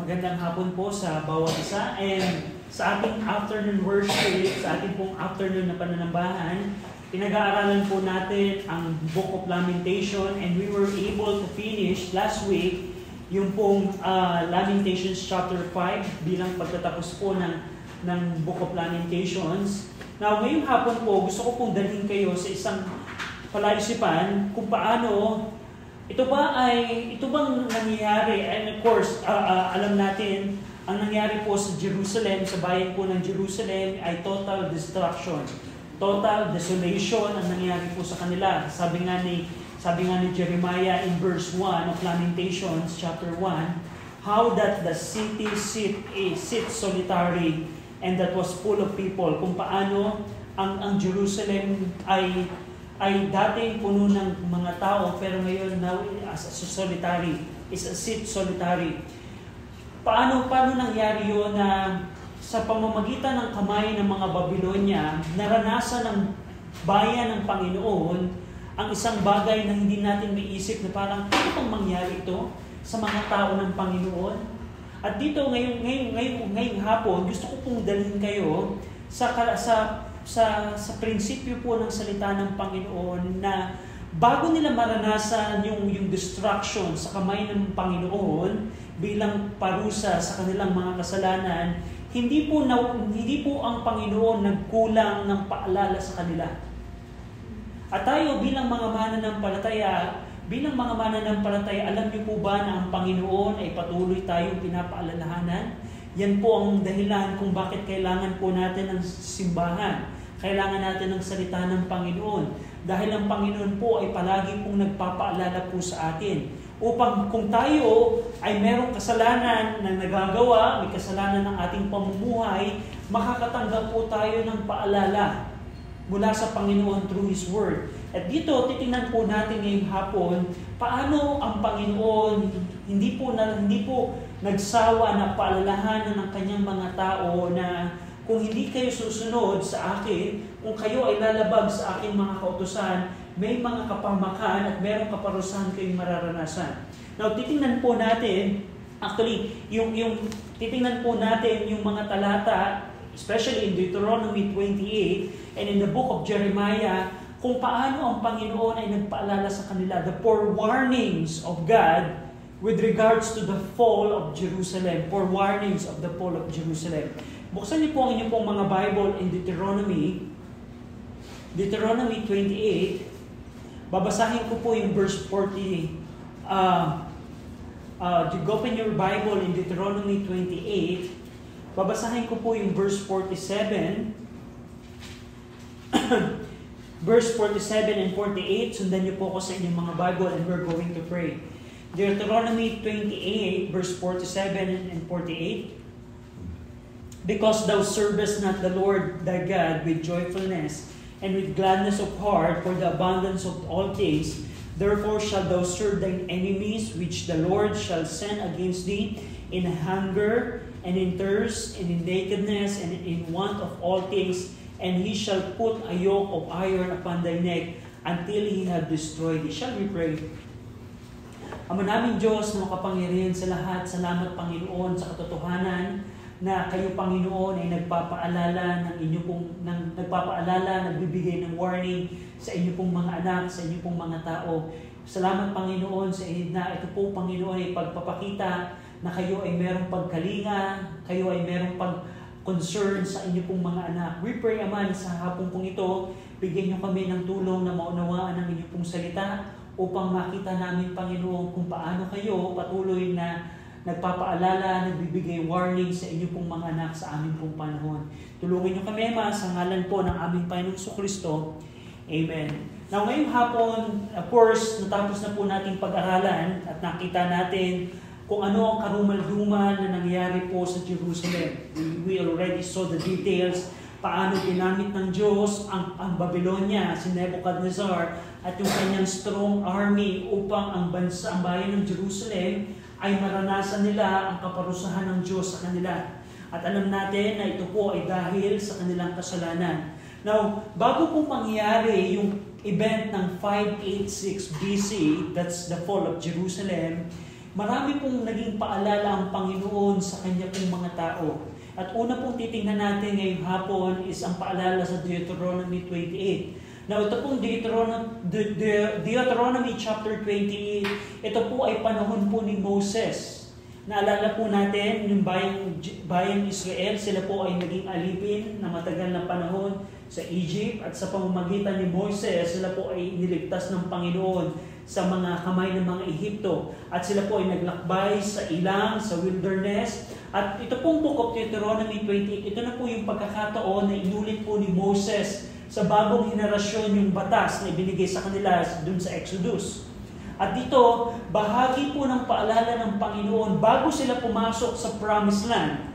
magandang hapon po sa bawat isa. And sa ating afternoon worship, sa ating pong afternoon na pananambahan, pinag-aaralan po natin ang Book of Lamentation, and we were able to finish last week yung pong Lamentations chapter 5 bilang pagtatapos po ng Book of Lamentations. Now, ngayong hapon po, gusto ko pong dalhin kayo sa isang palaisipan kung paano ito bang nangyayari. And of course, alam natin, ang nangyari po sa Jerusalem, sa bayan po ng Jerusalem, ay total destruction. Total desolation ang nangyari po sa kanila. Sabi nga ni Jeremiah in verse 1 of Lamentations, chapter 1, how that the city sits solitary and that was full of people. Kung paano ang Jerusalem ay dating puno ng mga tao, pero ngayon now as a solitary, is a seat solitary. Paano nangyari yun na sa pamamagitan ng kamay ng mga Babylonia, naranasan ng bayan ng Panginoon ang isang bagay na hindi natin maiisip na parang ano bang mangyari ito sa mga tao ng Panginoon? At dito ngayong hapon, gusto ko pong dalhin kayo sa prinsipyo po ng salita ng Panginoon na bago nila maranasan yung destruction sa kamay ng Panginoon bilang parusa sa kanilang mga kasalanan, hindi po ang Panginoon nagkulang ng paalala sa kanila. At tayo bilang mga mananampalataya, alam niyo po ba na ang Panginoon ay patuloy tayong pinapaalalahanan? Yan po ang dahilan kung bakit kailangan po natin ng simbahan. Kailangan natin ng salita ng Panginoon. Dahil ang Panginoon po ay palagi pong nagpapaalala po sa atin. Upang kung tayo ay merong kasalanan na nagagawa, may kasalanan ng ating pamumuhay, makakatanggap po tayo ng paalala mula sa Panginoon through His Word. At dito, titingnan po natin ngayong hapon, paano ang Panginoon hindi po nagsawa na paalalahanan ng kanyang mga tao na kung hindi kayo susunod sa akin, kung kayo ay lalabag sa aking mga kautusan, may mga kapamakan at merong kaparusahan kayong mararanasan. Now, titingnan po natin, titingnan po natin yung mga talata, especially in Deuteronomy 28 and in the book of Jeremiah, kung paano ang Panginoon ay nagpaalala sa kanila, the forewarnings of God with regards to the fall of Jerusalem, forewarnings of the fall of Jerusalem. Buksan niyo po ang inyong pong mga Bible in Deuteronomy 28. Babasahin ko po yung verse 40. Open your Bible in Deuteronomy 28. Babasahin ko po yung verse 47. Verse 47 and 48. Sundan niyo po ako sa inyong mga Bible and we're going to pray. Deuteronomy 28, verse 47 and 48. Because thou servest not the Lord thy God with joyfulness and with gladness of heart for the abundance of all things, therefore shalt thou serve thine enemies which the Lord shall send against thee in hunger and in thirst and in nakedness and in want of all things, and he shall put a yoke of iron upon thy neck until he have destroyed thee. Shall we pray? Ama naming Diyos na makapangyarihan sa lahat, salamat Panginoon sa katotohanan na kayo Panginoon ay nagpapaalala nagbibigay ng warning sa inyo pong mga anak, sa inyo pong mga tao. Salamat Panginoon sa na ito po Panginoon ay pagpapakita na kayo ay merong pagkalinga, kayo ay merong pag-concern sa inyo pong mga anak. We pray Ama sa hapon pong ito, bigyan niyo kami ng tulong na maunawaan ang inyo pong salita upang makita namin Panginoon kung paano kayo patuloy na nagpapaalala, nagbibigay warning sa inyo pong mga anak sa aming pong panahon. Tulungan niyo kami, Ama, sa ngalan po ng aming Panginoong Jesucristo. Amen. Now, ngayong hapon, of course, natapos na po nating pag-aralan at nakita natin kung ano ang karumal-dumal na nangyari po sa Jerusalem. We already saw the details, paano ginamit ng Diyos ang Babylonia, si Nebuchadnezzar, at yung kanyang strong army upang ang bayan ng Jerusalem ay maranasan nila ang kaparusahan ng Diyos sa kanila. At alam natin na ito po ay dahil sa kanilang kasalanan. Now, bago po mangyari yung event ng 586 BC, that's the fall of Jerusalem, marami pong naging paalala ang Panginoon sa kanya pong mga tao. At una pong titingnan natin ngayong hapon is ang paalala sa Deuteronomy 28. Now, ito pong Deuteronomy chapter 28, ito po ay panahon po ni Moses. Naalala po natin, yung bayang Israel, sila po ay naging alipin na matagal na panahon sa Egypt at sa pamamagitan ni Moses, sila po ay niligtas ng Panginoon sa mga kamay ng mga Ehipto. At sila po ay naglakbay sa ilang, sa wilderness. At ito pong Book of Deuteronomy 28, ito na po yung pagkakataon na inulit po ni Moses sa bagong henerasyon yung batas na ibinigay sa kanila dun sa Exodus. At dito, bahagi po ng paalala ng Panginoon bago sila pumasok sa Promised Land.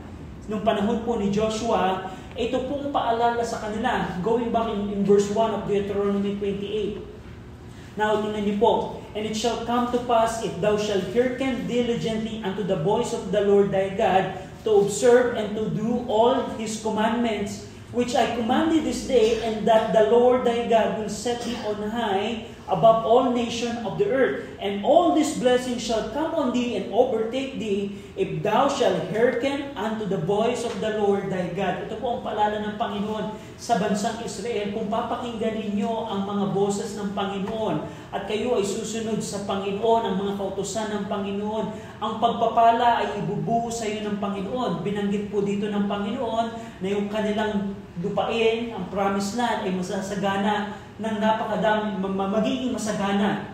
Nung panahon po ni Joshua, ito pong paalala sa kanila. Going back in verse 1 of Deuteronomy 28. Now, tingnan niyo po. And it shall come to pass, if thou shalt hearken diligently unto the voice of the Lord thy God, to observe and to do all His commandments, which I command thee this day, and that the Lord thy God will set thee on high above all nations of the earth. And all these blessings shall come on thee and overtake thee, if thou shalt hearken unto the voice of the Lord thy God. Ito po ang paalala ng Panginoon sa bansang Israel. Kung papakinggan ninyo ang mga boses ng Panginoon at kayo ay susunod sa Panginoon, ang mga kautusan ng Panginoon, ang pagpapala ay ibubuo sa iyo ng Panginoon. Binanggit po dito ng Panginoon na yung kanilang lupain, ang promised land, ay masasagana ng napakadami, magiging masagana.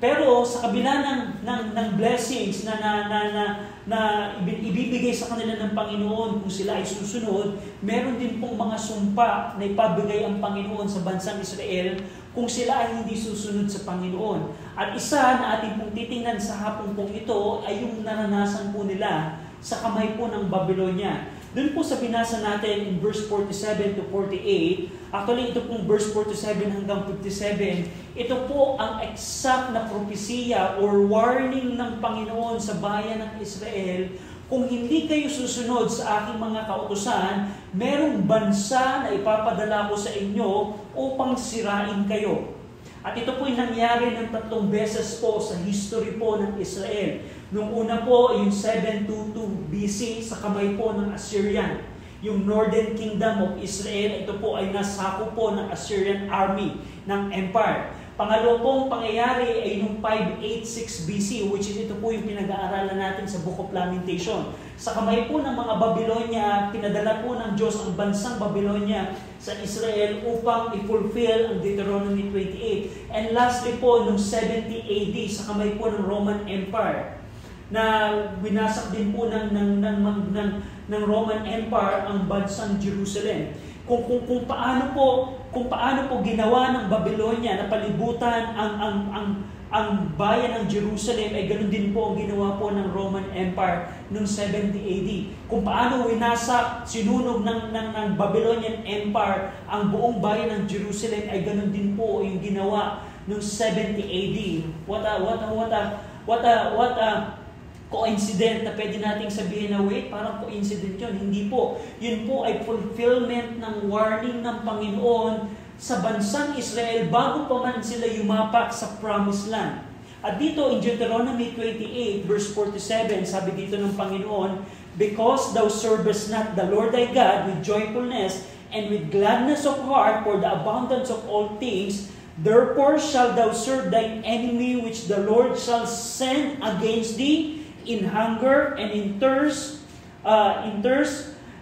Pero sa kabila ng blessings na ibibigay sa kanila ng Panginoon kung sila ay susunod, meron din pong mga sumpa na ipabigay ang Panginoon sa bansang Israel kung sila ay hindi susunod sa Panginoon. At isa na ating pong titingnan sa hapong pong ito ay yung naranasan po nila sa kamay po ng Babylonia. Doon po sa binasa natin in verse 47 to 48, actually ito pong verse 47 hanggang 57, ito po ang exact na propesiya or warning ng Panginoon sa bayan ng Israel. Kung hindi kayo susunod sa aking mga kautusan, merong bansa na ipapadala ko sa inyo upang sirain kayo. At ito po'y nangyari ng 3 beses po sa history po ng Israel. Nung una po, yung 722 BC sa kamay po ng Assyrian. Yung Northern Kingdom of Israel, ito po ay nasako po ng Assyrian army ng empire. Pangalawa pong pangyayari ay yung 586 BC, which is ito po yung pinag-aaralan natin sa Book of Lamentation. Sa kamay po ng mga Babylonia, pinadala po ng Diyos ang bansang Babylonia sa Israel upang i-fulfill ang Deuteronomy 28. And lastly po, noong 70 AD, sa kamay po ng Roman Empire, na winasak din po ng Roman Empire ang bansang Jerusalem. Kung paano po ginawa ng Babylonia na palibutan ang bayan ng Jerusalem, ay ganoon din po ang ginawa po ng Roman Empire noong 70 AD. Kung paano winasak, sinunog ng Babylonian Empire ang buong bayan ng Jerusalem, ay ganoon din po yung ginawa noong 70 AD. What a coincident na pwede nating sabihin na wait, parang coincident yun. Hindi po. Yun po ay fulfillment ng warning ng Panginoon sa bansang Israel bago pa man sila yumapak sa Promised Land. At dito in Deuteronomy 28 verse 47, sabi dito ng Panginoon, because thou servest not the Lord thy God with joyfulness and with gladness of heart for the abundance of all things, therefore shalt thou serve thine enemy which the Lord shall send against thee in hunger and in thirst, and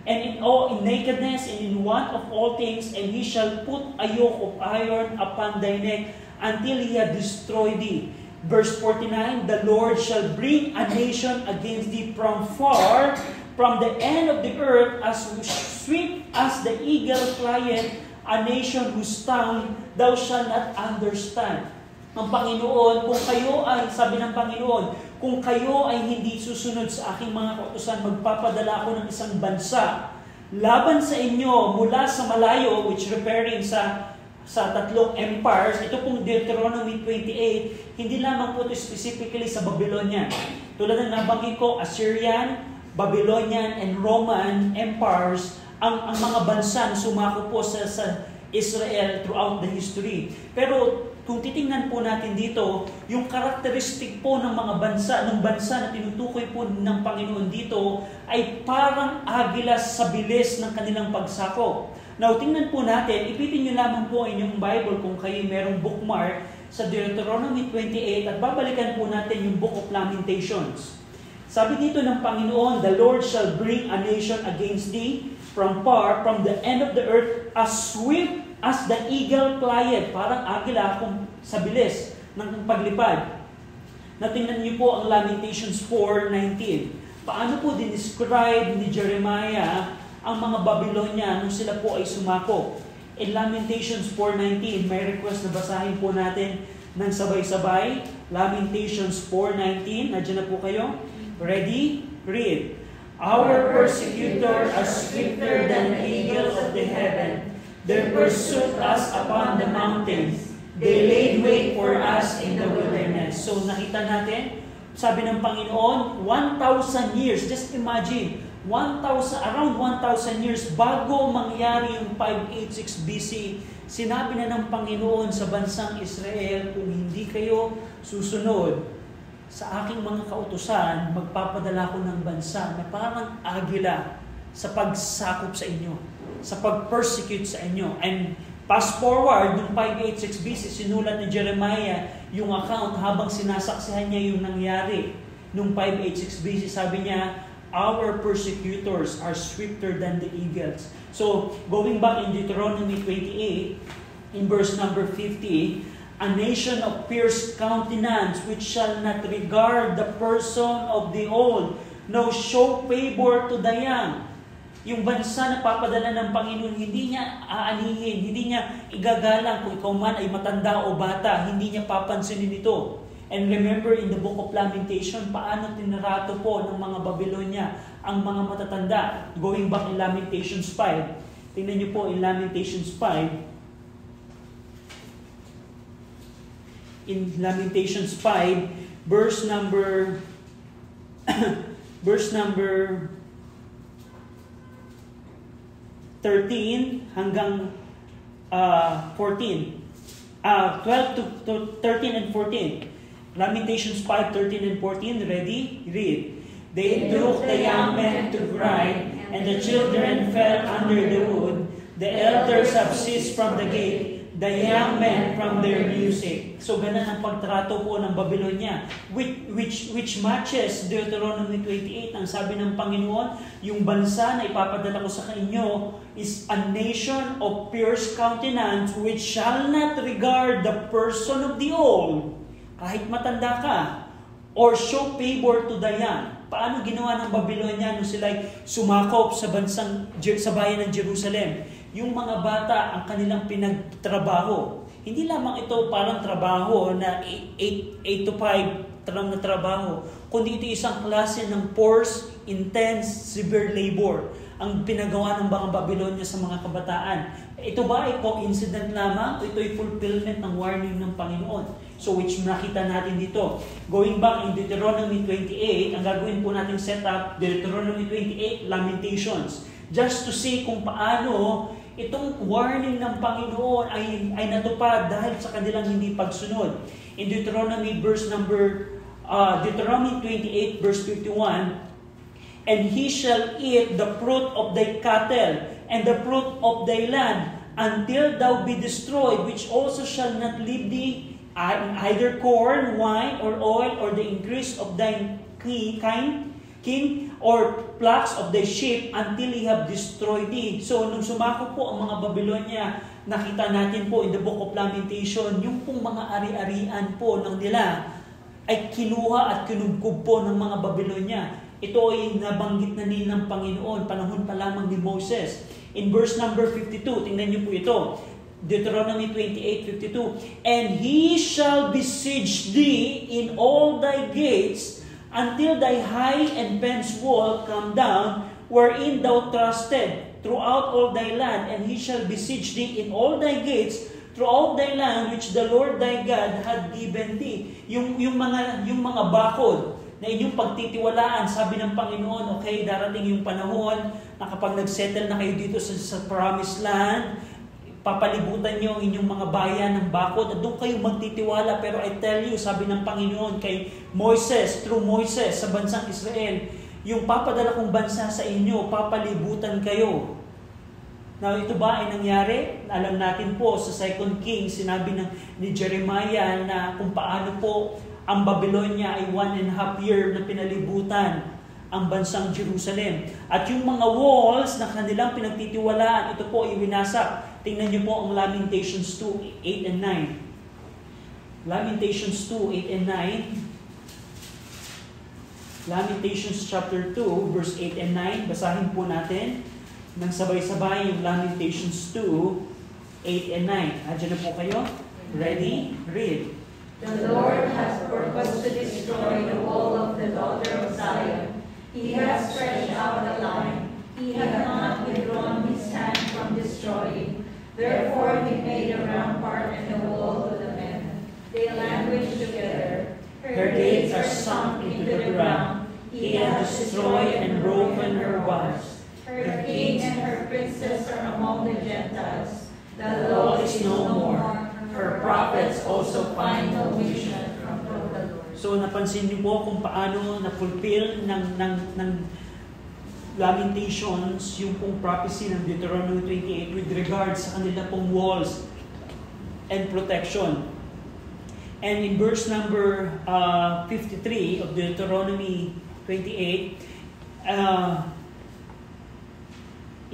in nakedness and in want of all things, and he shall put a yoke of iron upon thy neck until he have destroyed thee. Verse 49, the Lord shall bring a nation against thee from far, from the end of the earth, as swift as the eagle flieth, a nation whose tongue thou shalt not understand. Ang Panginoon, kung kayo ay, sabi ng Panginoon, kung kayo ay hindi susunod sa aking mga kautusan, magpapadala ako ng isang bansa laban sa inyo mula sa malayo, which referring sa 3 empires. Ito pong Deuteronomy 28, hindi lamang po ito specifically sa Babylonia. Tulad ng nabanggit ko, Assyrian, Babylonian, and Roman empires, ang mga bansa na sumako po sa Israel throughout the history. Pero kung titingnan po natin dito, yung karakteristik po ng mga bansa na tinutukoy po ng Panginoon dito ay parang agilas sa bilis ng kanilang pagsakop. Now, tingnan po natin, ipitin nyo lamang po inyong Bible kung kayo merong bookmark sa Deuteronomy 28 at babalikan po natin yung Book of Lamentations. Sabi dito ng Panginoon, "The Lord shall bring a nation against thee from far, from the end of the earth, as swift as the eagle flieth." Parang agila kung sa bilis ng paglipad. Natingnan niyo po ang Lamentations 4:19. Paano po dinescribe ni Jeremiah ang mga Babylonia nung sila po ay sumako? In Lamentations 4:19, may request na basahin po natin ng sabay-sabay. Lamentations 4:19, nandiyan na po kayo? Ready? Read. "Our persecutor are swifter than the eagles of the heaven. They pursued us upon the mountains. They laid wait for us in the wilderness." So nakita natin, sabi ng Panginoon, 1,000 years, just imagine, around 1,000 years bago mangyari yung 586 BC, sinabi na ng Panginoon sa bansang Israel, "Kung hindi kayo susunod sa aking mga kautusan, magpapadala ko ng bansa na parang agila sa pagsakop sa inyo, sa pag-persecute sa inyo." And fast forward, noong 586 BC, sinulat ni Jeremiah yung account habang sinasaksihan niya yung nangyari. Noong 586 BC, sabi niya, "Our persecutors are swifter than the eagles." So, going back in Deuteronomy 28, in verse number 50, "A nation of fierce countenance, which shall not regard the person of the old, no show favor to the young." Yung bansa na papadala ng Panginoon, hindi niya aanihin, hindi niya igagalang kung ikaw man ay matanda o bata, hindi niya papansinin ito. And remember in the Book of Lamentation, paano tinrato po ng mga Babylonia ang mga matatanda. Going back in Lamentations 5, tingnan niyo po in Lamentations 5, in Lamentations 5, verse number 13 hanggang 14. 12 to 13 and 14. Lamentations 5, 13 and 14. Ready? Read. "They took the young men to bride, and the children fell under the wood. The elders have ceased from the gate, the young men from their music." So ganun ang pagtrato po ng Babylonia, which matches Deuteronomy 28. Ang sabi ng Panginoon, yung bansa na ipapadala ko sa inyo is a nation of fierce countenance, which shall not regard the person of the old, kahit matanda ka, or show favor to the young. Paano ginawa ng Babylonia nung sila'y sumakop sa bayan ng Jerusalem? Yung mga bata ang kanilang pinagtrabaho. Hindi lamang ito parang trabaho na 8 to 5 na trabaho, kundi ito isang klase ng forced, intense, severe labor ang pinagawa ng mga Babylonia sa mga kabataan. Ito ba ay coincident lamang? Ito ay fulfillment ng warning ng Panginoon. So which nakita natin dito. Going back in Deuteronomy 28, ang gagawin po natin setup, Deuteronomy 28, Lamentations. Just to see kung paano itong warning ng Panginoon ay natupad dahil sa kanilang hindi pagsunod. In Deuteronomy 28 verse 51, "And he shall eat the fruit of thy cattle and the fruit of thy land until thou be destroyed, which also shall not leave thee either corn, wine, or oil, or the increase of thy king, or flocks of the sheep, until he have destroyed thee." So, nung sumako po ang mga Babylonia, nakita natin po in the Book of Lamentation, yung pong mga ari-arian po ng nila ay kinuha at kinubkob po ng mga Babylonia. Ito ay nabanggit na ni ng Panginoon, panahon pa lamang ni Moses. In verse number 52, tingnan niyo po ito. Deuteronomy 28:52, "And he shall besiege thee in all thy gates, until thy high and fenced wall come down, wherein thou trusted, throughout all thy land. And he shall besiege thee in all thy gates, throughout thy land, which the Lord thy God had given thee." Yung mga bakod na inyong pagtitiwalaan, sabi ng Panginoon, okay, darating yung panahon na kapag nagsettle na kayo dito sa promised land, papalibutan niyo ang inyong mga bayan ng bakod at doon kayo magtitiwala. Pero I tell you, sabi ng Panginoon kay Moises, through Moises sa bansang Israel, yung papadala kong bansa sa inyo, papalibutan kayo. Now, ito ba ay nangyari? Alam natin po sa 2 Kings, sinabi ni Jeremiah na kung paano po ang Babylonia ay 1.5 year na pinalibutan ang bansang Jerusalem. At yung mga walls na kanilang pinagtitiwalaan, ito po iwinasak. Tingnan niyo po ang Lamentations 2, 8 and 9. Lamentations 2, 8 and 9. Lamentations chapter 2, verse 8 and 9. Basahin po natin ng sabay-sabay yung Lamentations 2, 8 and 9. Andiyan na po kayo? Ready? Read. The Lord has purposed to destroy the wall of the daughter of Zion. He has stretched out a line. He hath not withdrawn his hand from destroying. Therefore he made a rampart and a wall to the men. They languish together. Her gates are sunk into the ground. He hath destroyed and broken her bars. Her king and her princes are among the Gentiles. The law law is is no no more. more. Her prophets also find no vision from the Lord. So napansin niyo po kung paano na-fulfill ng Lamentations yung pong prophecy ng Deuteronomy 28 with regards sa kanila pong walls and protection. And in verse number 53 of Deuteronomy 28,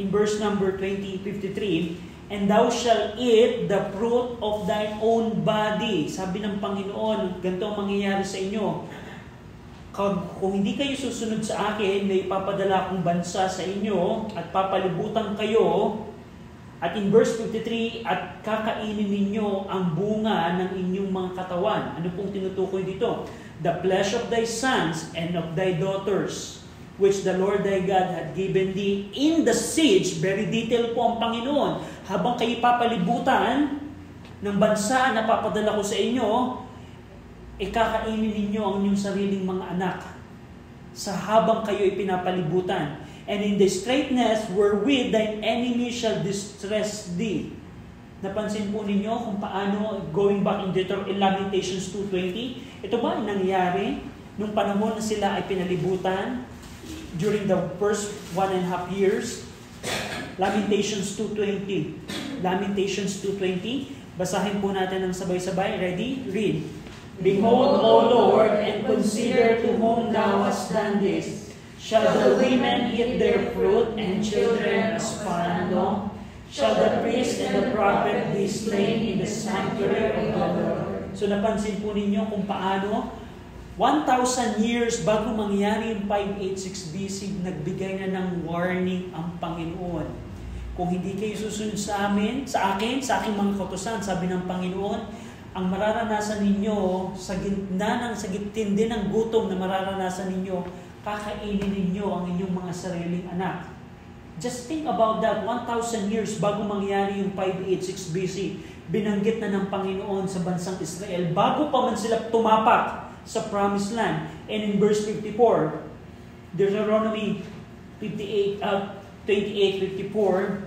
in verse number 53, and thou shalt eat the fruit of thine own body. Sabi ng Panginoon, ganito ang mangyayari sa inyo. Kung hindi kayo susunod sa akin, may ipapadala akong bansa sa inyo at papalibutan kayo. At in verse 53, at kakainin ninyo ang bunga ng inyong mga katawan. Ano pong tinutukoy dito? The flesh of thy sons and of thy daughters, which the Lord thy God had given thee in the siege. Very detailed po ang Panginoon. Habang kayo papalibutan ng bansa na papadala ko sa inyo, ikakainin ninyo ang inyong sariling mga anak sa habang kayo ipinapalibutan. And in the straightness wherewith thine enemy shall distress thee. Napansin po ninyo kung paano, going back in Lamentations 2:20, ito ba ang nangyari nung panahon na sila ay pinalibutan during the first 1.5 years? Lamentations 2:20. Lamentations 2:20. Basahin po natin ng sabay-sabay. Ready? Read. Behold, O Lord, and consider to whom thou hast done this. Shall the women eat their fruit, and children as farandong? Shall the priest and the prophet be slain in the sanctuary of the Lord? So napansin po ninyo kung paano 1,000 years bago mangyari yung 586 BC, nagbigay na ng warning ang Panginoon. Kung hindi kayo susunod sa akin, sa aking mga kautusan, sabi ng Panginoon, ang mararanasan ninyo sa gitna sa gitindi ng gutom na mararanasan ninyo, kakainin ninyo ang inyong mga sariling anak. Just think about that, 1,000 years bago mangyari yung 586 BC, binanggit na ng Panginoon sa bansang Israel, bago pa man sila tumapak sa Promised Land. And in verse 54, Deuteronomy 28:54,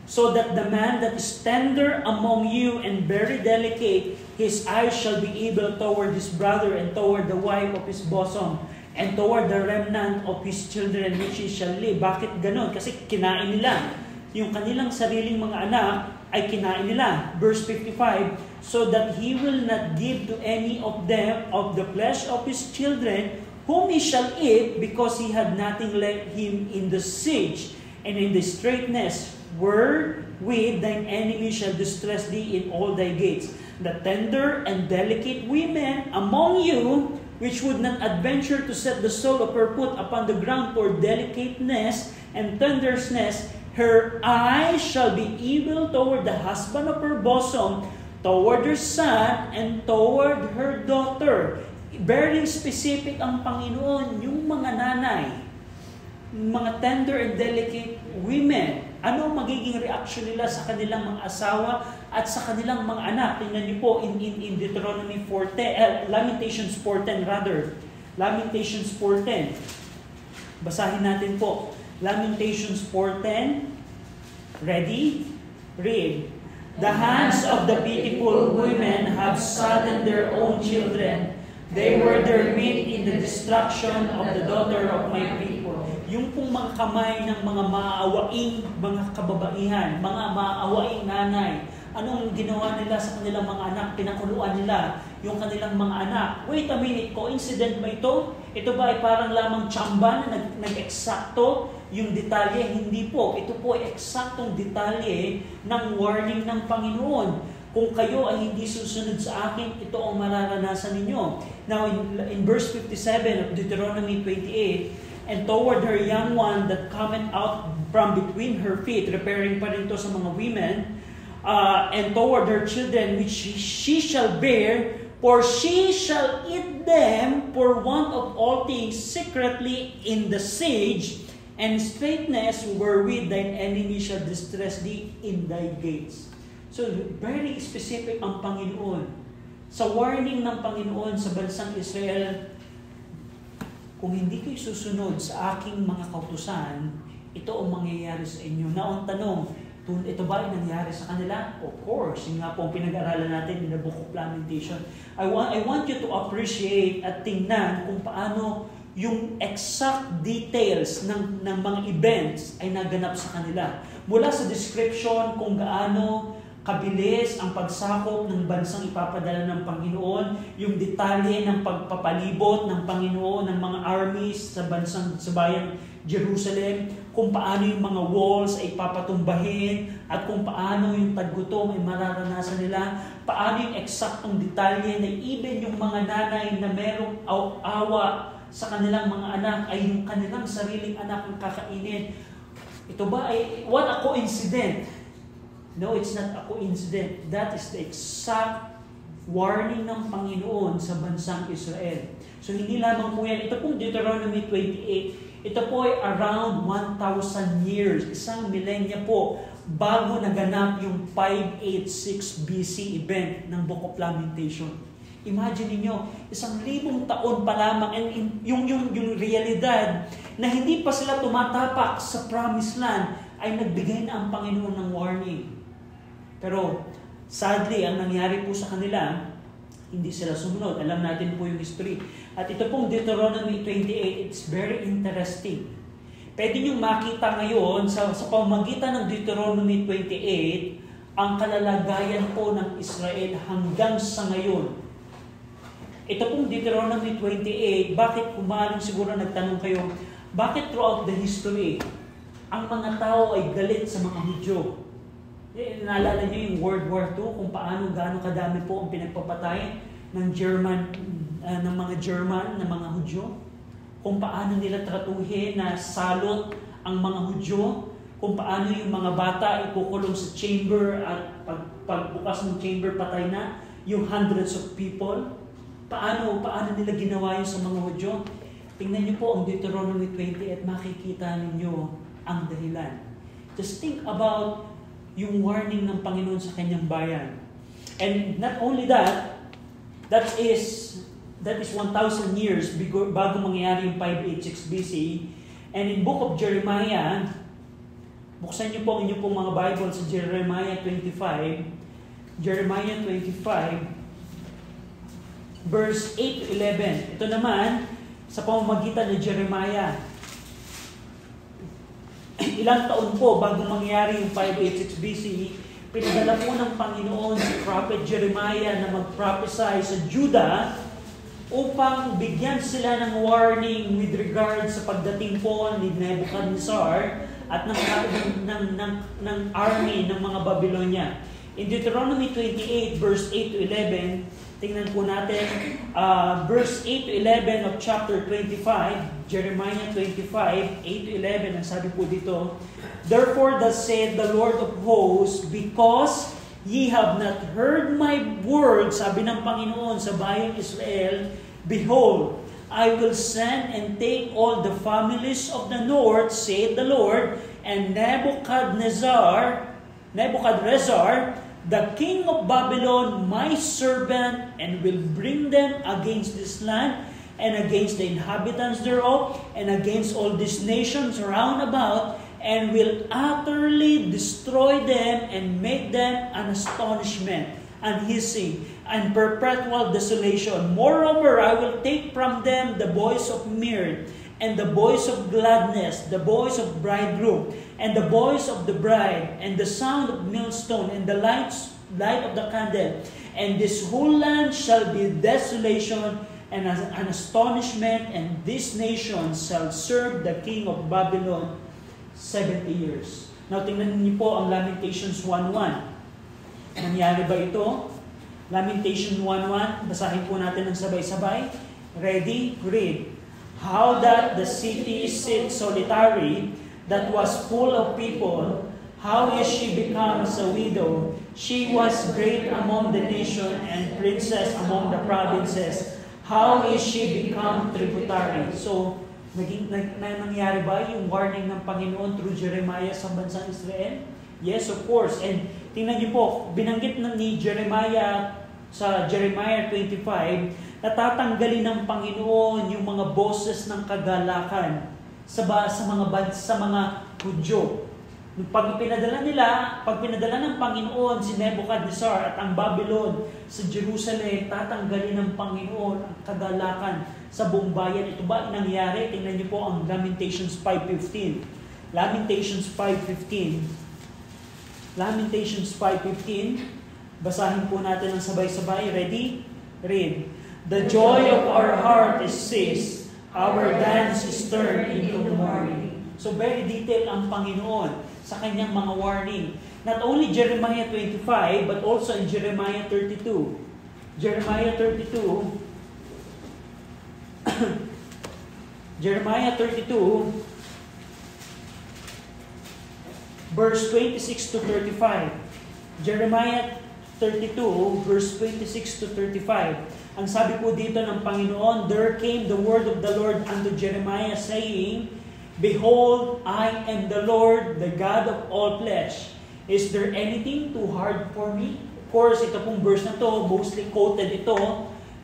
so that the man that is tender among you and very delicate, his eyes shall be able toward his brother and toward the wife of his bosom, and toward the remnant of his children which he shall live. Bakit ganon? Kasi kinain nila. Yung kanilang sariling mga anak ay kinain nila. Verse 55, so that he will not give to any of them of the flesh of his children, whom he shall eat, because he had nothing left him in the siege, and in the straitness wherewith thine enemy shall distress thee in all thy gates. The tender and delicate women among you, which would not adventure to set the sole of her foot upon the ground for delicateness and tenderness, her eyes shall be evil toward the husband of her bosom, toward her son, and toward her daughter. Very specific ang Panginoon, yung mga nanay, mga tender and delicate women. Ano magiging reaction nila sa kanilang mga asawa at sa kanilang mga anak? Tingnan niyo po in Deuteronomy 4:10, Lamentations 4:10 rather. Lamentations 4:10. Basahin natin po. Lamentations 4:10. Ready? Read. The hands of the pitiful women have saddened their own children. They were their meat in the destruction of the daughter of my people. Yung pong mga kamay ng mga maaawaing mga kababaihan, mga maaawaing nanay, anong ginawa nila sa kanilang mga anak? Pinakuluan nila yung kanilang mga anak. Wait a minute, coincident ba ito? Ito ba ay parang lamang tsamba na nag-eksakto yung detalye? Hindi po. Ito po ay eksaktong detalye ng warning ng Panginoon. Kung kayo ay hindi susunod sa akin, ito ang mararanasan ninyo. Now, in verse 57 of Deuteronomy 28, and toward her young one that cometh out from between her feet, referring pa rin to sa mga women, and toward her children which she shall bear, for she shall eat them for want of all things secretly in the siege, and straitness wherewith thine enemy shall distress thee in thy gates. So, very specific ang Panginoon. Sa warning ng Panginoon sa bansang Israel, kung hindi kayo susunod sa aking mga kautusan, ito ang mangyayari sa inyo. Na ang tanong, ito ba ay nangyari sa kanila? Of course, yun nga po ang pinag-aralan natin in the Book of Lamentation. I want you to appreciate at tingnan kung paano yung exact details ng mga events ay naganap sa kanila. Mula sa description kung gaano kabilis ang pagsakop ng bansang ipapadala ng Panginoon, yung detalye ng pagpapalibot ng Panginoon ng mga armies sa bayang Jerusalem, kung paano yung mga walls ay papatumbahin, at kung paano yung taggutom ay mararanasan nila, paano yung eksaktong detalye na even yung mga nanay na merong awa sa kanilang mga anak ay yung kanilang sariling anak ang kakainin. Ito ba ay, what a coincidence? No, it's not a coincidence. That is the exact warning ng Panginoon sa bansang Israel. So hindi lamang po yan. Ito pong Deuteronomy 28. Ito po ay around 1,000 years. Isang millennia po bago naganap yung 586 BC event ng Book of Lamentation. Imagine niyo, 1,000 taon pa lamang and yung realidad na hindi pa sila tumatapak sa promised land ay nagbigay na ang Panginoon ng warning. Pero sadly, ang nangyari po sa kanila, hindi sila sumunod. Alam natin po yung history. At ito pong Deuteronomy 28, it's very interesting. Pwede nyo makita ngayon sa pamagitan ng Deuteronomy 28, ang kalalagayan po ng Israel hanggang sa ngayon. Ito pong Deuteronomy 28, bakit kumalang siguro nagtanong kayo, bakit throughout the history, ang mga tao ay galit sa mga Hudyo? Naalala niyo yung World War II, kung gaano kadami po ang pinagpapatay ng mga German, ng mga Hudyo? Kung paano nila tratuhin na salot ang mga Hudyo? Kung paano yung mga bata ikukulong sa chamber at pagbukas ng chamber patay na yung hundreds of people? Paano nila ginawa yun sa mga Hudyo? Tingnan niyo po ang Deuteronomy 20 at makikita ninyo ang dahilan. Just think about yung warning ng Panginoon sa kanyang bayan. And not only that, that is 1,000 years bago mangyari yung 586 BC. And in Book of Jeremiah, buksan niyo po ang inyong pong mga Bible sa Jeremiah 25. Jeremiah 25, verse 8 to 11. Ito naman, sa pamamagitan ni Jeremiah, ilang taon po bago mangyari yung 586 BC, pinadala po ng Panginoon si Prophet Jeremiah na mag-prophesy sa Judah upang bigyan sila ng warning with regard sa pagdating po ni Nebuchadnezzar at ng army ng mga Babylonia. In Deuteronomy 28, verse 8 to 11, tingnan po natin, verse 8 to 11 of chapter 25, Jeremiah 25, 8 to 11, ang sabi po dito, Therefore thus saith the Lord of hosts, because ye have not heard my word, sabi ng Panginoon sa bayang Israel, Behold, I will send and take all the families of the north, saith the Lord, and Nebuchadnezzar, the king of Babylon, my servant, and will bring them against this land, and against the inhabitants thereof, and against all these nations round about, and will utterly destroy them and make them an astonishment, and hissing, and perpetual desolation. Moreover, I will take from them the voice of mirth, and the voice of gladness, the voice of bridegroom, and the voice of the bride, and the sound of millstone, and the light of the candle. And this whole land shall be desolation and an astonishment, and this nation shall serve the king of Babylon 70 years. Now, tingnan niyo po ang Lamentations 1:1. Nangyari ba ito? Lamentation 1:1, basahin po natin ng sabay-sabay. Ready? Read. How that the city sits solitary, that was full of people, how is she become as a widow? She was great among the nation and princess among the provinces. How is she become tributary? So, nangyari ba yung warning ng Panginoon through Jeremiah sa bansang Israel? Yes, of course. And tingnan niyo po, binanggit na ni Jeremiah sa Jeremiah 25, natatanggalin ng Panginoon yung mga boses ng kagalakan sa mga Hudyo. Pag pinadala ng Panginoon si Nebuchadnezzar at ang Babylon sa Jerusalem, tatanggalin ng Panginoon ang kagalakan sa buong bayan. Ito ba nangyari? Tingnan niyo po ang Lamentations 5:15. Lamentations 5:15. Lamentations 5:15. Basahin po natin ng sabay-sabay. Ready? Read. The joy of our heart is ceased. Our dance is turned into mourning. So very detailed ang Panginoon sa kanyang mga warning. Not only Jeremiah 25, but also in Jeremiah 32. Jeremiah 32, Jeremiah 32, verse 26 to 35. Jeremiah 32, verse 26 to 35. Ang sabi po dito ng Panginoon, there came the word of the Lord unto Jeremiah, saying, Behold, I am the Lord, the God of all flesh. Is there anything too hard for me? Of course, ito pong verse na to, mostly quoted ito.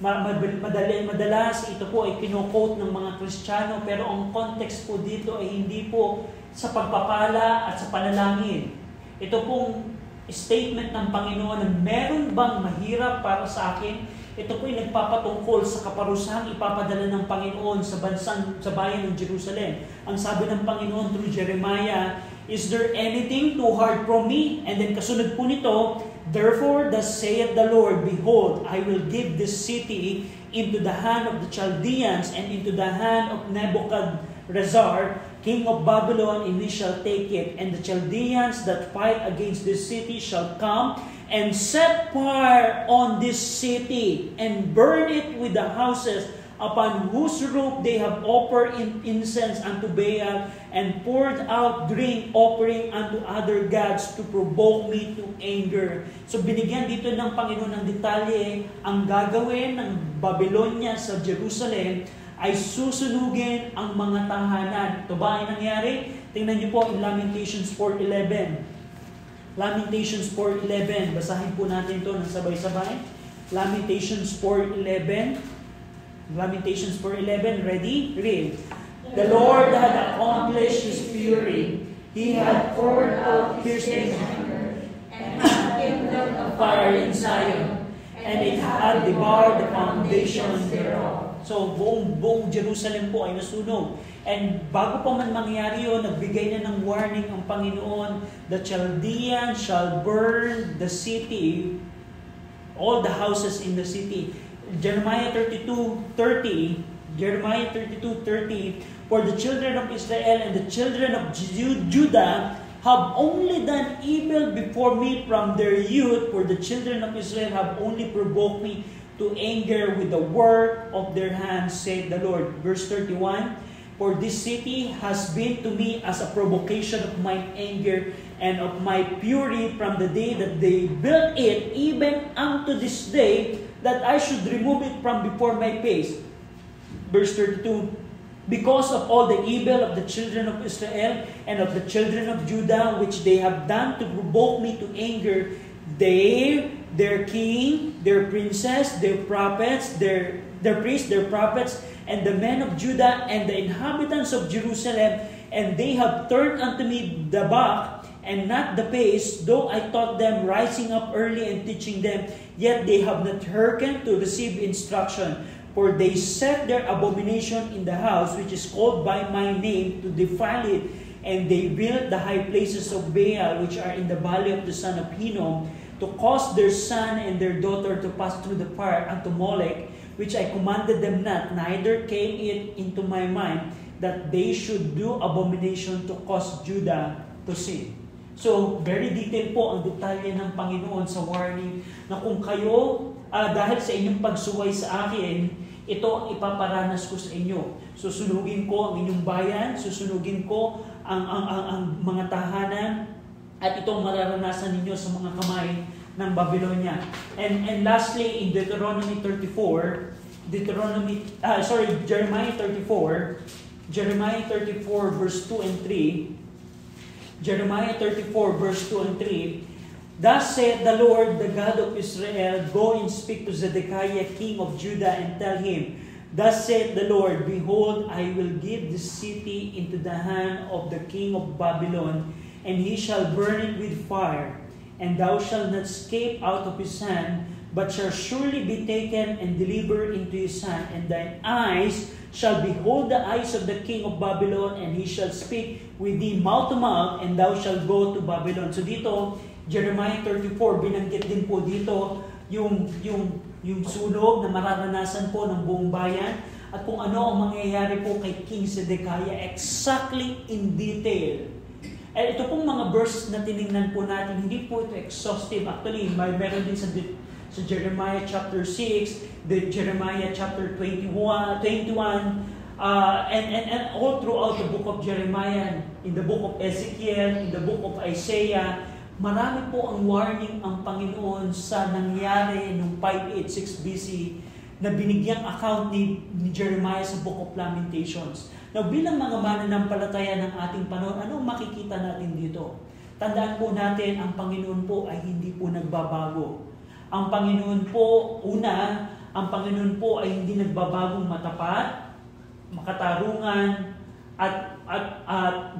Madalas ito po ay kino-quote ng mga Kristiyano, pero ang context po dito ay hindi po sa pagpapala at sa panalangin. Ito pong statement ng Panginoon na meron bang mahirap para sa akin? Ito po ay nagpapatungkol sa kaparusahang ipapadala ng Panginoon sa bayan ng Jerusalem. Ang sabi ng Panginoon through Jeremiah, is there anything too hard for me? And then kasunod po nito, therefore thus saith the Lord, behold, I will give this city into the hand of the Chaldeans and into the hand of Nebuchadnezzar, king of Babylon, and he shall take it. And the Chaldeans that fight against this city shall come and set fire on this city and burn it with the houses upon whose roof they have offered incense unto Baal and poured out drink offering unto other gods to provoke me to anger. So binigyan dito ng Panginoon ng detalye, ang gagawin ng Babylonia sa Jerusalem ay susunugin ang mga tahanan. Ito ba ay nangyari? Tingnan niyo po in Lamentations 4:11. Lamentations 4:11. Basahin po natin ito ng sabay-sabay. Lamentations 4:11. Lamentations 4:11. Ready? Read. The Lord had accomplished His fury. He had poured out His anger, and had kindled a fire in Zion, and it had devoured the foundations thereof. So, buong Jerusalem po ay nasunog. And bago pa man mangyari yun, nagbigay na ng warning ang Panginoon, the Chaldeans shall burn the city, all the houses in the city. Jeremiah 32:30, for the children of Israel and the children of Judah have only done evil before me from their youth, for the children of Israel have only provoked me to anger with the work of their hands, said the Lord. Verse 31, for this city has been to me as a provocation of mine anger and of my fury from the day that they built it, even unto this day, that I should remove it from before my face. Verse 32, because of all the evil of the children of Israel and of the children of Judah, which they have done to provoke me to anger, they, their king, their princess, their prophets, their priests, their prophets, and the men of Judah and the inhabitants of Jerusalem and they have turned unto me the back, and not the face, though I taught them, rising up early and teaching them, yet they have not hearkened to receive instruction. For they set their abomination in the house, which is called by my name, to defile it, and they built the high places of Baal, which are in the valley of the son of Hinnom, to cause their son and their daughter to pass through the fire unto Molech, which I commanded them not, neither came it into my mind that they should do abomination to cause Judah to sin. So, very detailed po ang detalye ng Panginoon sa warning na kung kayo, dahil sa inyong pagsuway sa akin, ito ang ipaparanas ko sa inyo. Susunugin ko ang inyong bayan, susunugin ko ang mga tahanan, at itong mararanasan ninyo sa mga kamay ng Babylonia. And lastly, in Jeremiah 34 verse 2 and 3. Jeremiah 34 verse 2 and 3. Thus saith the Lord, the God of Israel, go and speak to Zedekiah, king of Judah, and tell him, Thus saith the Lord, Behold, I will give the city into the hand of the king of Babylon, and he shall burn it with fire, and thou shalt not escape out of his hand, but shall surely be taken and delivered into his hand, and thine eyes shall behold the eyes of the king of Babylon, and he shall speak with thee mouth to mouth, and thou shalt go to Babylon. So dito, Jeremiah 34, binanggit din po dito yung sunog na mararanasan po ng buong bayan, at kung ano ang mangyayari po kay King Zedekiah exactly in detail. At ito pong mga verses na tinignan po natin, hindi po ito exhaustive. Actually, meron din sa Jeremiah chapter 6, Jeremiah chapter 21, and all throughout the book of Jeremiah, in the book of Ezekiel, in the book of Isaiah, marami po ang warning ang Panginoon sa nangyari noong 586 BC na binigyang account ni Jeremiah sa Book of Lamentations. Now, bilang mga mananampalataya ng ating panahon, anong makikita natin dito? Tandaan po natin, ang Panginoon po ay hindi po nagbabago. Ang Panginoon po, ang Panginoon po ay hindi nagbabagong matapat, makatarungan, at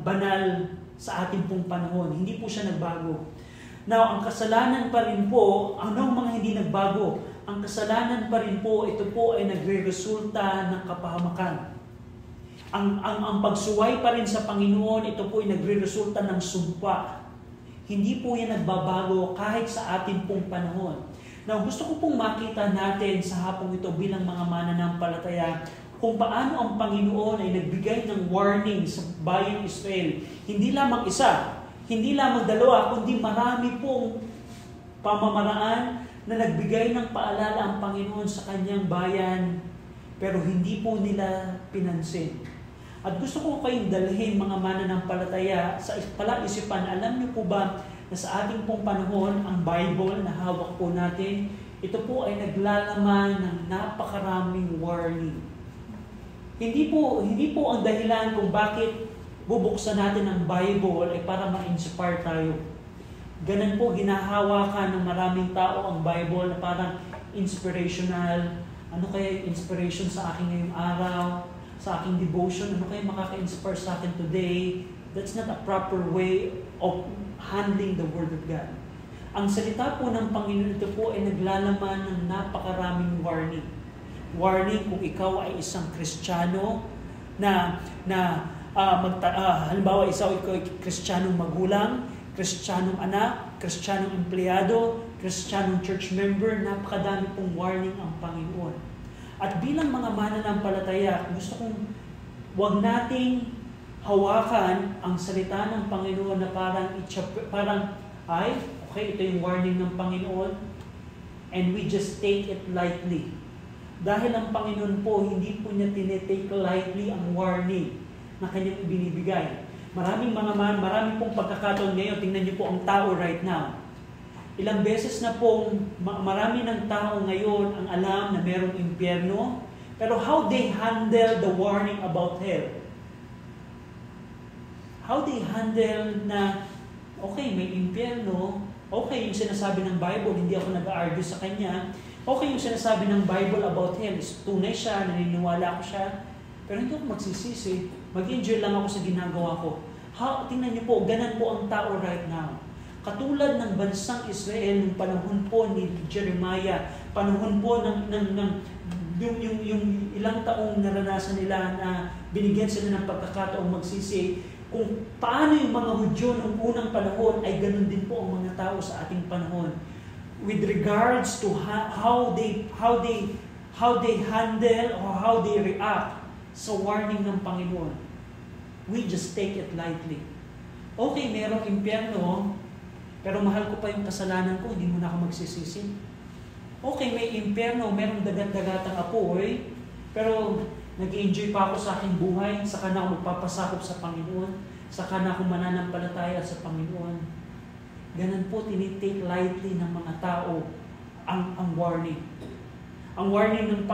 banal sa ating pong panahon. Hindi po siya nagbago. Now, ang kasalanan pa rin po, anong mga hindi nagbago? Ang kasalanan pa rin po, ito po ay nagre-resulta ng kapahamakan. Ang pagsuway pa rin sa Panginoon, ito po ay nagre-resulta ng sumpa. Hindi po yan nagbabago kahit sa ating pong panahon. Now, gusto ko pong makita natin sa hapong ito bilang mga mananampalataya kung paano ang Panginoon ay nagbigay ng warning sa bayang Israel. Hindi lamang isa, hindi lamang dalawa, kundi marami pong pamamaraan na nagbigay ng paalala ang Panginoon sa kanyang bayan, pero hindi po nila pinansin. At gusto ko kayong dalhin, mga mananampalataya, sa palaisipan, alam niyo po ba na sa ating pong panahon, ang Bible na hawak po natin, ito po ay naglalaman ng napakaraming warning. Hindi po ang dahilan kung bakit bubuksan natin ang Bible ay para ma-inspire tayo. Ganun po, ginahawakan ng maraming tao ang Bible na parang inspirational. Ano kaya inspiration sa akin ngayong araw? Sa aking devotion, ano kaya makaka-inspire sa akin today? That's not a proper way of handling the Word of God. Ang salita po ng Panginoon, ito po ay naglalaman ng napakaraming warning. Warning kung ikaw ay isang Kristiyano halimbawa ikaw ay Kristiyanong magulang, Kristiyanong anak, Kristiyanong empleyado, Kristiyanong church member, napakadami pong warning ang Panginoon. At bilang mga mananampalataya, gusto kong huwag nating hawakan ang salita ng Panginoon na parang ito yung warning ng Panginoon, and we just take it lightly. Dahil ang Panginoon po, hindi po niya tinitake lightly ang warning na kanyang ibinibigay. Maraming pong pagkakataon ngayon, tingnan niyo po ang tao right now. Ilang beses na pong marami ng tao ngayon ang alam na merong impyerno, pero how they handle the warning about hell? How they handle na, okay, may impyerno, okay yung sinasabi ng Bible, hindi ako nag-argue sa kanya, okay yung sinasabi ng Bible about hell, is tunay siya, naniniwala ko siya, Pero hindi ako magsisisi. Mag-enjoy lang ako sa ginagawa ko. Tingnan niyo po, ganun po ang tao right now. Katulad ng bansang Israel, ng panahon po ni Jeremiah, panahon po ng yung ilang taong naranasan nila na binigyan sila ng pagkakataong magsisi, kung paano yung mga Hudyo noong unang panahon, ay ganun din po ang mga tao sa ating panahon. With regards to how they handle or how they react sa warning ng Panginoon, we just take it lightly. Okay, merong impyerno, pero mahal ko pa yung kasalanan ko, hindi mo na ako magsisisi. Okay, may impyerno, merong dagat-dagatang apoy, pero nag-enjoy pa ako sa aking buhay, saka na ako magpapasakop sa Panginoon, saka na ako mananampalataya sa Panginoon. Ganun po, tinitake lightly ng mga tao ang warning. Ang warning ng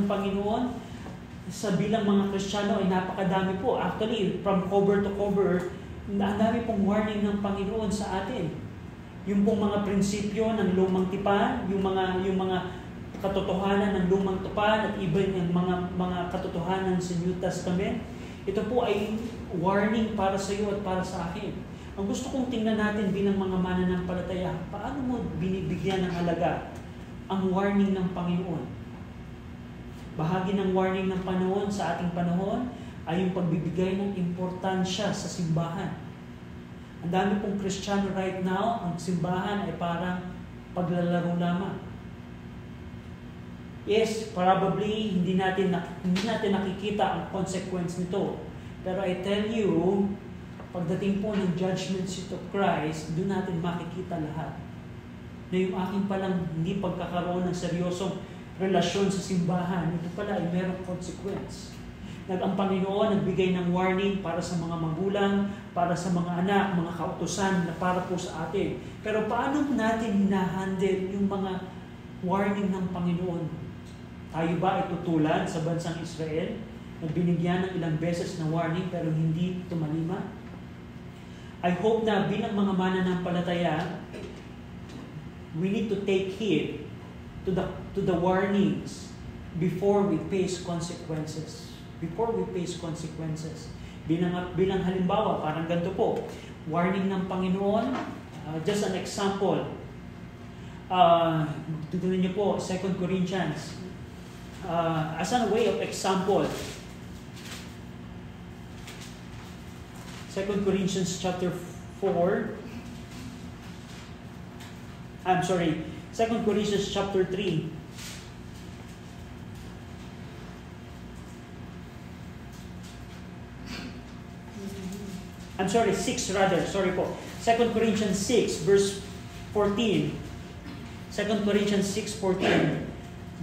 Panginoon, sa bilang mga Kristiyano ay napakadami po. Actually, from cover to cover, ang dami pong warning ng Panginoon sa atin. Yung pong mga prinsipyo ng lumang tipan, yung mga katotohanan ng lumang tipan at iba yung mga katotohanan sa New Testament, ito po ay warning para sa iyo at para sa akin. Ang gusto kong tingnan natin bilang mga mananampalataya, paano mo binibigyan ng halaga ang warning ng Panginoon? Bahagi ng warning ng Panginoon sa ating panahon ay yung pagbibigay ng importansya sa simbahan. Ang dami pong Kristiyano right now, ang simbahan ay parang paglalaro lamang. Yes, probably hindi natin nakikita ang consequence nito. Pero I tell you, pagdating po ng judgment seat of Christ, doon natin makikita lahat. Na yung aking palang hindi pagkakaroon ng seryosong relasyon sa simbahan, ito pala ay merong consequence. Ang Panginoon nagbigay ng warning para sa mga magulang, para sa mga anak, mga kautusan na para po sa atin. Pero paano natin hinahandle yung mga warning ng Panginoon? Tayo ba ay tutulad sa bansang Israel na binigyan ng ilang beses na warning pero hindi tumalima? I hope na bilang mga mananampalataya, we need to take heed to the warnings before we face consequences. Before we face consequences. Bilang halimbawa, parang ganito po, warning ng Panginoon, just an example. Tutunan niyo po, 2 Corinthians, as a way of example, 2 Corinthians chapter 4, 2 Corinthians chapter 3. I'm sorry, 6 rather. Sorry po. 2 Corinthians 6 verse 14. 2 Corinthians 6:14.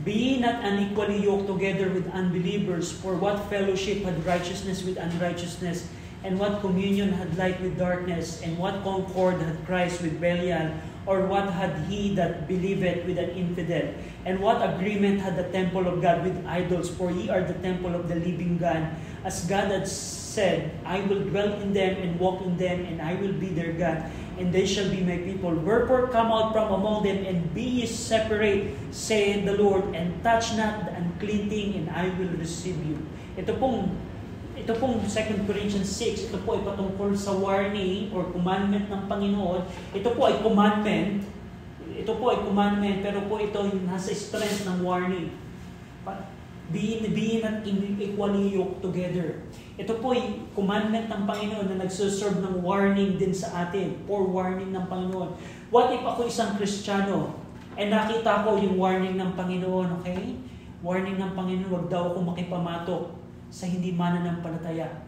Be not unequally yoked together with unbelievers, for what fellowship had righteousness with unrighteousness, and what communion had light with darkness, and what concord had Christ with Belial, or what had he that believeth with an infidel? And what agreement had the temple of God with idols? For ye are the temple of the living God. As God had said, I will dwell in them and walk in them, and I will be their God, and they shall be my people. Wherefore come out from among them, and be ye separate, saith the Lord, and touch not the unclean thing, and I will receive you. Ito pong 2 Corinthians 6, ito po ay patungkol sa warning or commandment ng Panginoon. Ito po ay commandment. Pero po ito yung nasa strength ng warning. Be not equally yoked together. Ito po ay commandment ng Panginoon na nagsuserve ng warning din sa atin. Forewarning ng Panginoon. What if ako isang Kristiyano and nakita ko yung warning ng Panginoon, okay? Warning ng Panginoon, wag daw ako makipamatok sa hindi mananampalataya.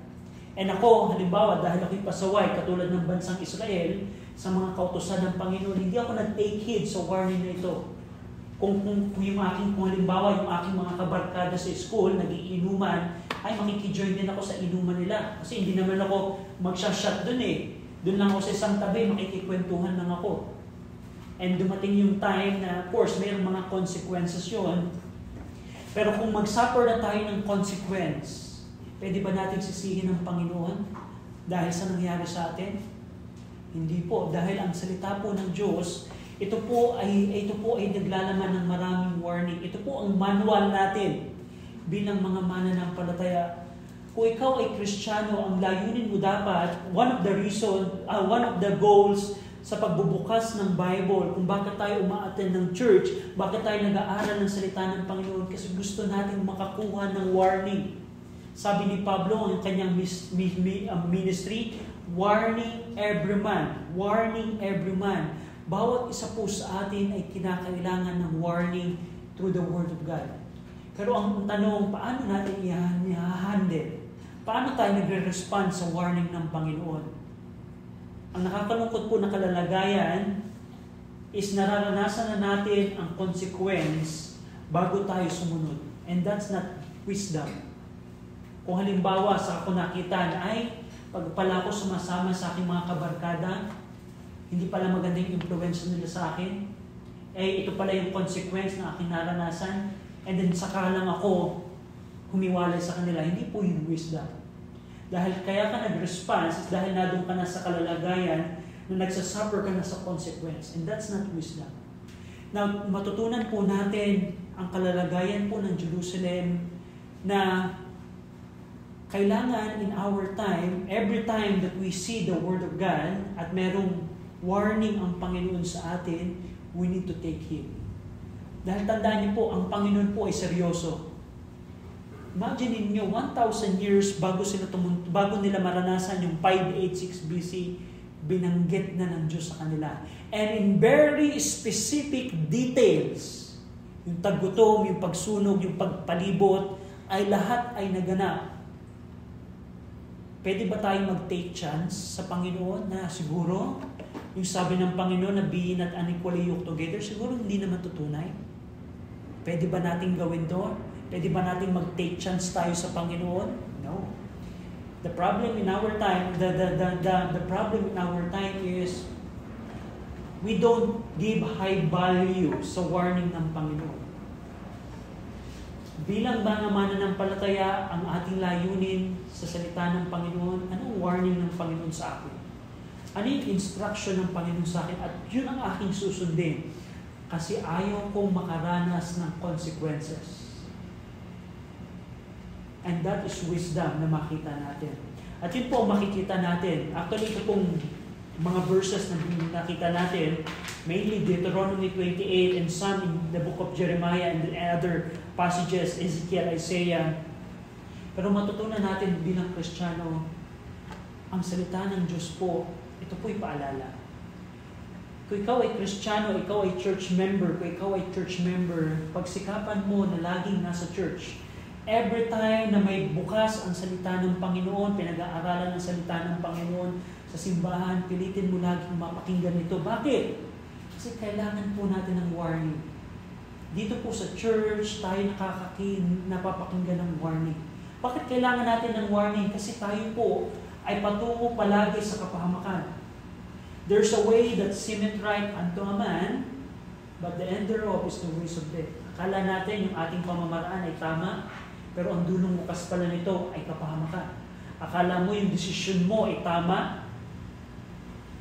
And ako, halimbawa, dahil ako'y pasaway, katulad ng bansang Israel, sa mga kautusan ng Panginoon, hindi ako nag-take heed sa warning na ito. Kung halimbawa, yung aking mga kabarkada sa school, nagiinuman, ay makikijoin din ako sa inuman nila. Kasi hindi naman ako magsha-shot dun eh. Dun lang ako sa isang tabi, makikikwentuhan lang ako. And dumating yung time na, of course, mayroong mga consequences yun. Pero kung mag-suffer na tayo ng consequence, pwede ba natin sisihin ng Panginoon dahil sa nangyari sa atin? Hindi po. Dahil ang salita po ng Diyos, ito po ay naglalaman ng maraming warning. Ito po ang manual natin. bilang mga mananampalataya. Kung ikaw ay Kristiyano, ang layunin mo dapat, one of the goals sa pagbubukas ng Bible, kung bakit tayo uma-attend ng church, bakit tayo nag-aaral ng salita ng Panginoon, kasi gusto natin makakuha ng warning. Sabi ni Pablo, ang kanyang ministry, warning every man. Warning every man. Bawat isa po sa atin ay kinakailangan ng warning through the Word of God. Pero ang tanong, paano natin i-handle? Paano tayo nagre-respond sa warning ng Panginoon? Ang nakakalungkot po na kalalagayan is nararanasan na natin ang consequence bago tayo sumunod. And that's not wisdom. Kung halimbawa sa ako nakita na ay pagpala ko sumasama sa aking mga kabarkada, hindi pala magandang influence nila sa akin, ito pala yung consequence na aking naranasan, and then saka lang ako humiwalay sa kanila. Hindi po yung wisdom. Dahil kaya ka nag-response is dahil nadun ka na sa kalalagayan na nagsasuffer ka na sa consequence. And that's not wisdom. Now, matutunan po natin ang kalalagayan po ng Jerusalem na kailangan in our time, every time that we see the Word of God at merong warning ang Panginoon sa atin, we need to take Him. Dahil tandaan niyo po, ang Panginoon po ay seryoso. Imagine niyo 1,000 years bago nila maranasan yung 586 BC, binanggit na ng Diyos sa kanila. And in very specific details, yung taggutom, yung pagsunog, yung pagpalibot, ay lahat ay naganap. Pwede ba tayong mag-take chance sa Panginoon na siguro, yung sabi ng Panginoon na be not unequally yoked together, siguro hindi naman tutunay? Pwede ba natin gawin to? Pwede ba natin mag-take chance tayo sa Panginoon? No. The problem in our time, the problem in our time is we don't give high value sa warning ng Panginoon. Bilang mga mananampalataya, ang ating layunin sa salita ng Panginoon, anong warning ng Panginoon sa akin? Ano yung instruction ng Panginoon sa akin? At yun ang aking susundin. Kasi ayaw kong makaranas ng consequences. And that is wisdom na makita natin. At yun po ang makikita natin. Actually, ito pong mga verses na nakita natin, mainly Deuteronomy 28 and some in the book of Jeremiah and the other passages, Ezekiel, Isaiah. Pero matutunan natin bilang Kristiyano, ang salita ng Diyos po, ito po'y paalala. Kung ikaw ay Kristiyano, ikaw ay church member, pagsikapan mo na laging nasa church. Every time na may bukas ang salita ng Panginoon, pinag-aaralan ng salita ng Panginoon sa simbahan, pilitin mo laging mapakinggan ito. Bakit? Kasi kailangan po natin ng warning. Dito po sa church, tayo napapakinggan ng warning. Bakit kailangan natin ng warning? Kasi tayo po ay patungo palagi sa kapahamakan. There's a way that seemeth right unto a man, but the end thereof is the ways of death. Akala natin yung ating pamamaraan ay tama, pero ang dulong wakas pala nito ay kapahamakan. Akala mo yung desisyon mo ay tama,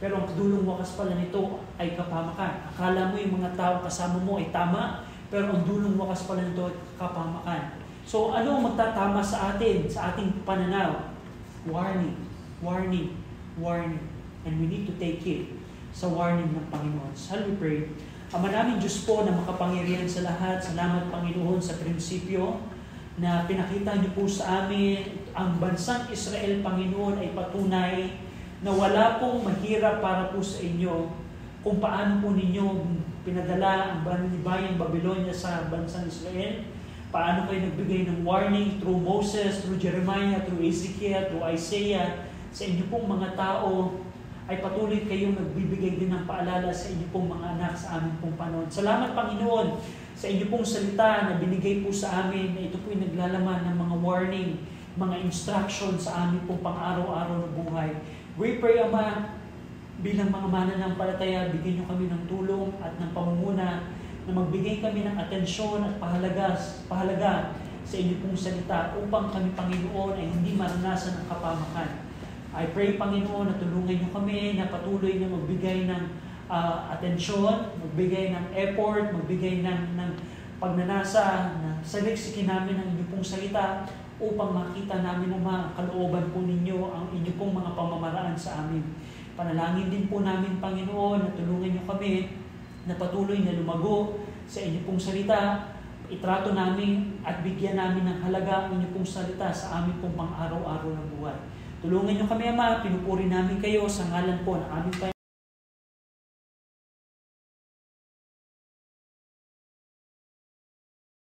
pero ang dulong wakas pala nito ay kapahamakan. Akala mo yung mga tao kasama mo ay tama, pero ang dulong wakas pala nito ay kapahamakan. So ano ang magtatama sa atin, sa ating pananaw? Warning, warning, warning. And we need to take it sa warning ng Panginoon. Shall we pray? Ama namin Diyos po na makapangyarihan sa lahat, salamat Panginoon sa prinsipyo na pinakita niyo po sa amin. Ang bansang Israel, Panginoon, ay patunay na wala pong mahirap para po sa inyo kung paano po ninyo pinadala ang bayang Babylonia sa bansang Israel. Paano kayo nagbigay ng warning through Moses, through Jeremiah, through Ezekiel, through Isaiah. Sa inyo pong mga tao ay patuloy kayong nagbibigay din ng paalala sa inyo pong mga anak sa amin pong panahon. Salamat Panginoon sa inyo pong salita na binigay po sa amin na ito po'y naglalaman ng mga warning, mga instruction sa amin pong pang-araw-araw na buhay. We pray, Ama, bilang mga mananampalataya, bigyan niyo kami ng tulong at ng pamumuna na magbigay kami ng atensyon at pahalaga sa inyo pong salita upang kami, Panginoon, ay hindi maranasan ang kapahamakan. I pray, Panginoon, na tulungan niyo kami na patuloy na magbigay ng atensyon, magbigay ng effort, magbigay ng pagnanasa na saliksikin namin ang inyong pong pong salita upang makita namin, Ama, ang kalooban po ninyo, ang inyo pong mga pamamaraan sa amin. Panalangin din po namin, Panginoon, na tulungan nyo kami na patuloy na lumago sa inyo pong salita. Itrato namin at bigyan namin ng halaga ang inyo pong salita sa amin pong pang-araw-araw na buhay. Tulungan nyo kami, Ama, pinupuri namin kayo sa ngalan po ng aming